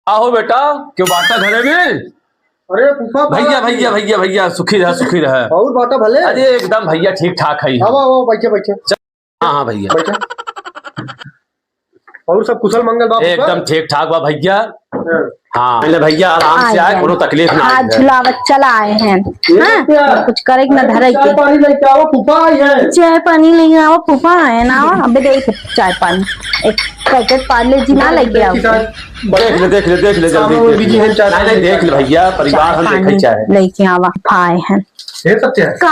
आओ बेटा, क्यों बाटा घरे में? अरे फूफा भैया भैया भैया भैया, सुखी रह सुखी रह। और बाटा भले। अरे एकदम भैया ठीक ठाक है। आओ आओ, बैठे बैठे। हाँ हाँ भैया, बैठे। और सब कुशल मंगल बाबू? एकदम ठीक ठाक बा भैया। हाँ। हाँ पहले भैया आराम से आए, कोनो तकलीफ ना आज आए। झुलावत चला आए हैं। हाँ? कुछ करे ना धरे चाय के पानी लेके आओ, फूफा आई है। चाय पानी लेके आओ, फूफा आए ना। अबे देख चाय पानी एक पैकेट पार्ले जी ना लेके आओ। देख ले देख ले देख ले सामने जल्दी बिजी हैं, चाय नहीं नहीं देख ले भैया, परिवार हम देखे चाहे। लेके आवा, फूफा आए हैं। ये सब क्या है? का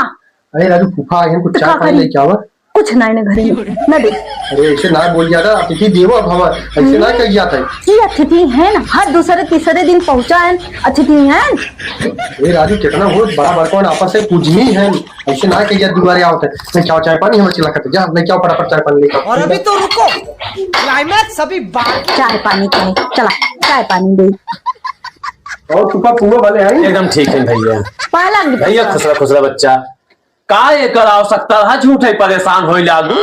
अरे राजू फूफा आए हैं, कुछ चाय का पानी करी? लेके आओ। कुछ नहीं ना घरे में न दे। अरे ऐसे ना बोल जाता, अतिथि देवो भव, ऐसे ना कह जाता है। ये अतिथि है ना, हर दूसरे तीसरे दिन पहुंचा है, अतिथि है। अरे राजू कितना वो बड़ा बड़कन आपस से पूजनी है, ऐसे ना कह जाता दोबारा आओ। मैं क्या चाय पानी हमें चिल्ला करते जा, मैं क्या फटाफट चाय पानी लेकर। और अभी तो रुको, क्लाइमैक्स अभी बाकी। चाय पानी कहे चला, चाय पानी दे। और फूफा पुआ वाले आई एकदम ठीक है भैया। पहला भैया खुसरा खुसरा बच्चा का एकर आवश्यकता है झूठे परेशान होई लागू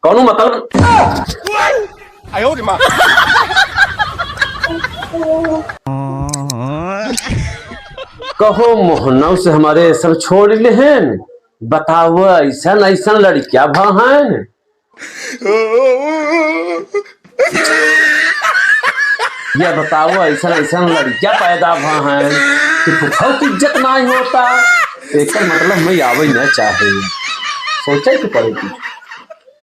कौनो मतलब। कहो मोहनौ से हमारे सब छोड़ ले हैं, बताओ ऐसा ऐसा लड़कियां भाहन। ये बताओ ऐसा ऐसा लड़कियां पैदा भाहन कि फुफा की इज्जत नहीं होता। एकर मतलब मैं आवे न चाहे, सोचे कि पड़ेगी।